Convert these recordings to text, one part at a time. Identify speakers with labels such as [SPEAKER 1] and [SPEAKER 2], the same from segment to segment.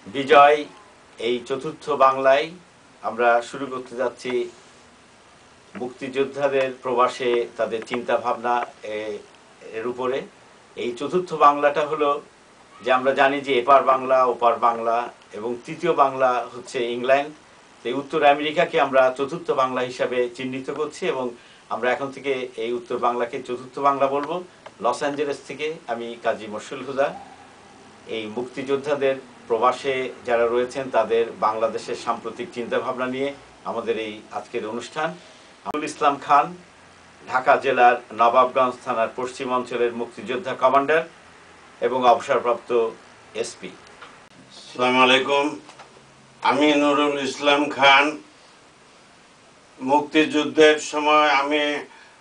[SPEAKER 1] বিজয় এই চতুর্থ বাংলায় আমরা শুরু করতে যাচ্ছি মুক্তিযোদ্ধাদের প্রবাসে তাদের চিন্তা ভাবনা এর উপরে। এই চতুর্থ বাংলাটা হলো যে আমরা জানি যে এপার বাংলা ওপার বাংলা এবং তৃতীয় বাংলা হচ্ছে ইংল্যান্ড। এই উত্তর আমেরিকাকে আমরা চতুর্থ বাংলা হিসাবে চিহ্নিত করছি এবং আমরা এখন থেকে এই উত্তর বাংলাকে চতুর্থ বাংলা বলবো। লস অ্যাঞ্জেলেস থেকে আমি কাজী মশরুল হুদা এই মুক্তিযোদ্ধাদের প্রবাসে যারা রয়েছেন তাদের বাংলাদেশের সাম্প্রতিক চিন্তাভাবনা নিয়ে আমাদের এই আজকের অনুষ্ঠান। আবুল ইসলাম খান ঢাকা জেলার নবাবগঞ্জ থানার পশ্চিম অঞ্চলের মুক্তিযোদ্ধা কমান্ডার এবং অবসরপ্রাপ্ত এসপি।
[SPEAKER 2] আসসালামু আলাইকুম। আমি নুরুল ইসলাম খান। মুক্তিযুদ্ধের সময় আমি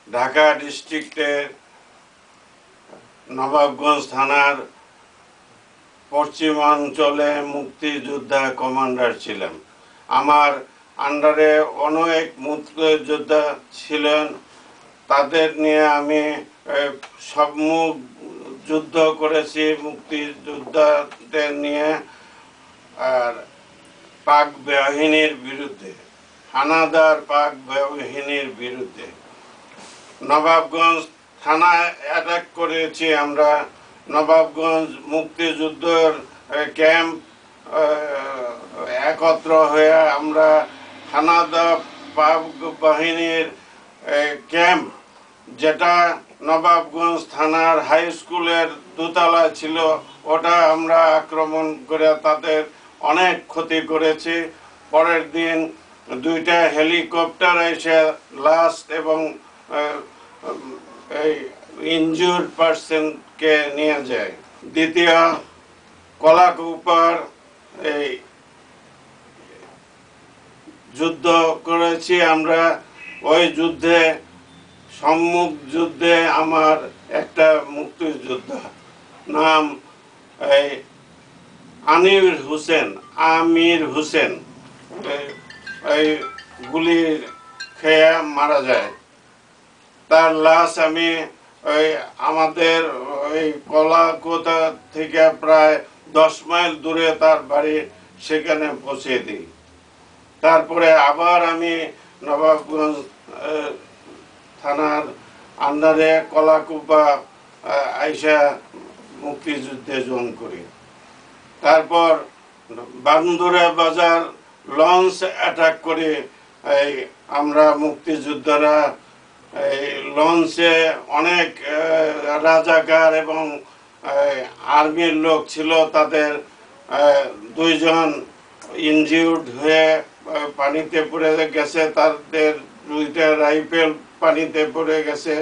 [SPEAKER 2] ঢাকা ডিস্ট্রিক্টের নবাবগঞ্জ থানার পশ্চিমাঞ্চলে মুক্তিযোদ্ধা কমান্ডার ছিলাম। আমার আন্ডারে অনেক মুক্তিযোদ্ধা ছিলেন, তাদের নিয়ে আমি সম্মুখ যুদ্ধ করেছি মুক্তিযোদ্ধাদের নিয়ে। আর পাক বাহিনীর বিরুদ্ধে, হানাদার পাক বাহিনীর বিরুদ্ধে নবাবগঞ্জ থানায় অ্যাটাক করেছি আমরা। নবাবগঞ্জ মুক্তিযুদ্ধের ক্যাম্প একত্র হয়ে আমরা হানাদার পাক বাহিনীর ক্যাম্প, যেটা নবাবগঞ্জ থানার হাই স্কুলের দোতলা ছিল, ওটা আমরা আক্রমণ করে তাদের অনেক ক্ষতি করেছি। পরের দিন দুইটা হেলিকপ্টার এসে লাস্ট এবং এই ইনজুর্ড পার্সনকে নিয়ে যায়। দ্বিতীয় কলাকুপার এই যুদ্ধ করেছি আমরা। ওই যুদ্ধে সম্মুখ যুদ্ধে আমার একটা মুক্তিযোদ্ধা নাম আমির হোসেন এই গুলির খেয়ে মারা যায়। তার লাশ আমি আমাদের ওই কলাকোতা থেকে প্রায় 10 মাইল দূরে তার বাড়ি, সেখানে পৌঁছে দিই। তারপরে আবার আমি নবাবগঞ্জ থানার আন্ডারে কলাকুপা আইসা মুক্তিযুদ্ধে জয়েন করি। তারপর বান্দুরা বাজার লঞ্চ অ্যাটাক করে আমরা মুক্তিযোদ্ধারা এই লঞ্চে অনেক রাজাকার এবং আর্মির লোক ছিল, তাদের 2 জন ইনজিউর্ড হয়ে পানিতে পড়ে গেছে, তাদের 2টা রাইফেল পানিতে পড়ে গেছে।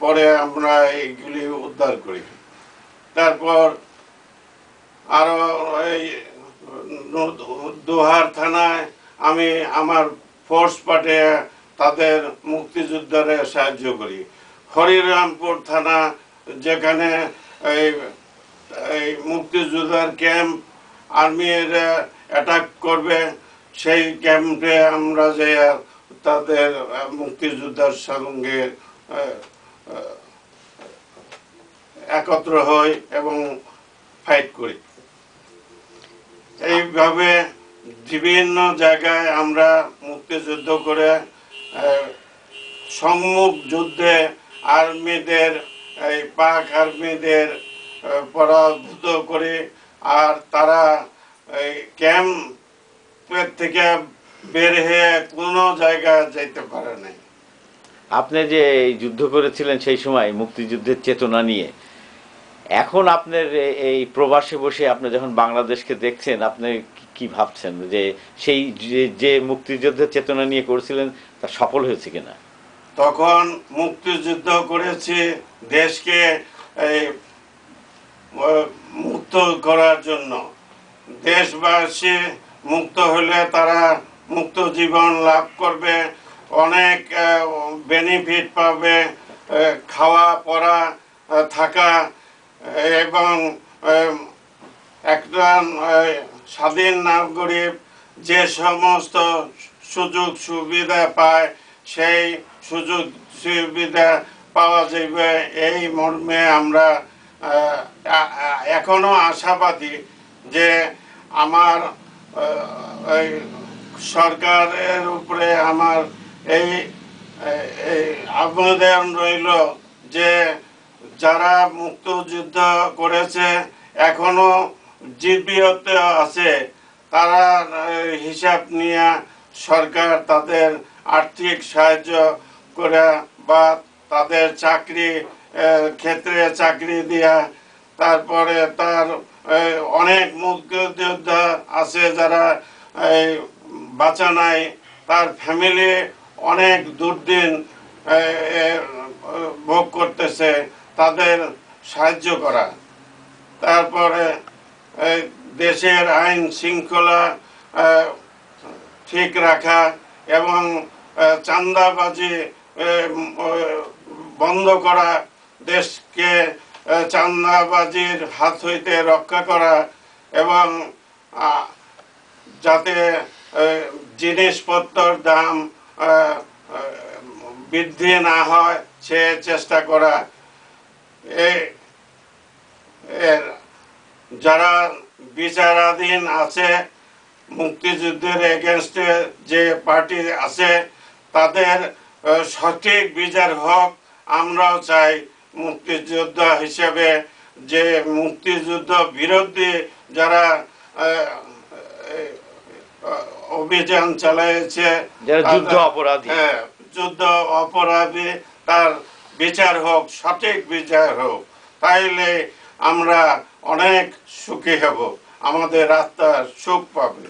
[SPEAKER 2] পরে আমরা এইগুলি উদ্ধার করি। তারপর আরো এই দোহার থানায় আমি আমার ফোর্স পাঠিয়ে তাদের মুক্তিযোদ্ধারে সাহায্য করি। হরিরামপুর থানা, যেখানে এই মুক্তিযোদ্ধার ক্যাম্প আর্মির অ্যাটাক করবে, সেই ক্যাম্পে আমরা যে তাদের মুক্তিযোদ্ধার সঙ্গে একত্র হই এবং ফাইট করি। এইভাবে বিভিন্ন জায়গায় আমরা মুক্তিযুদ্ধ করে সম্মুখ যুদ্ধে আর্মিদের পাক আর্মিদের পরাভূত করে, আর তারা ক্যাম্পের থেকে বের হয়ে কোনো জায়গায় যেতে পারে নাই।
[SPEAKER 1] আপনি যে যুদ্ধ করেছিলেন সেই সময় মুক্তিযুদ্ধের চেতনা নিয়ে, এখন আপনার এই প্রবাসে বসে আপনি যখন বাংলাদেশকে দেখছেন, আপনি কি ভাবছেন যে সেই যে মুক্তিযুদ্ধের চেতনা নিয়ে করেছিলেন তা সফল হয়েছে কিনা?
[SPEAKER 2] তখন মুক্তিযুদ্ধ করেছি দেশকে মুক্ত করার জন্য। দেশবাসী মুক্ত হলে তারা মুক্ত জীবন লাভ করবে, অনেক বেনিফিট পাবে, খাওয়া পড়া থাকা এবং একটা স্বাধীন নাগরিক যে সমস্ত সুযোগ সুবিধা পায় সেই সুযোগ সুবিধা পাওয়া যাবে। এই মর্মে আমরা এখনো আশাবাদী যে আমার এই সরকারের উপরে আমার এই এই আবেদন রইল যে যারা মুক্তিযুদ্ধ করেছে এখনো জীবিত আছে, তারা হিসাব নিয়ে সরকার তাদের আর্থিক সাহায্য করে বা তাদের চাকরি ক্ষেত্রে চাকরি দেয়া, তারপরে তার অনেক মুক্তিযোদ্ধা আছে যারা বাঁচা নাই, তার ফ্যামিলি অনেক দুর্দিন ভোগ করতেছে, তাদের সাহায্য করা। তারপরে দেশের আইন শৃঙ্খলা ঠিক রাখা এবং চাঁদাবাজি বন্ধ করা, দেশকে চাঁদাবাজির হাত হইতে রক্ষা করা এবং যাতে জিনিসপত্রের দাম বৃদ্ধি না হয় সে চেষ্টা করা। যারা বিচারাধীন আছে, মুক্তিযুদ্ধের এগেনস্টে যে পার্টি আছে, তাদের সঠিক বিচার হোক আমরাও চাই। মুক্তিযোদ্ধা হিসেবে যে মুক্তিযুদ্ধ বিরোধী যারা অভিযান চালাইছে,
[SPEAKER 1] যুদ্ধ অপরাধী,
[SPEAKER 2] যুদ্ধ অপরাধী, তার বিচার হোক, সঠিক বিচার হোক, তাইলে আমরা অনেক সুখী হব, আমাদের আত্মা সুখ পাবে।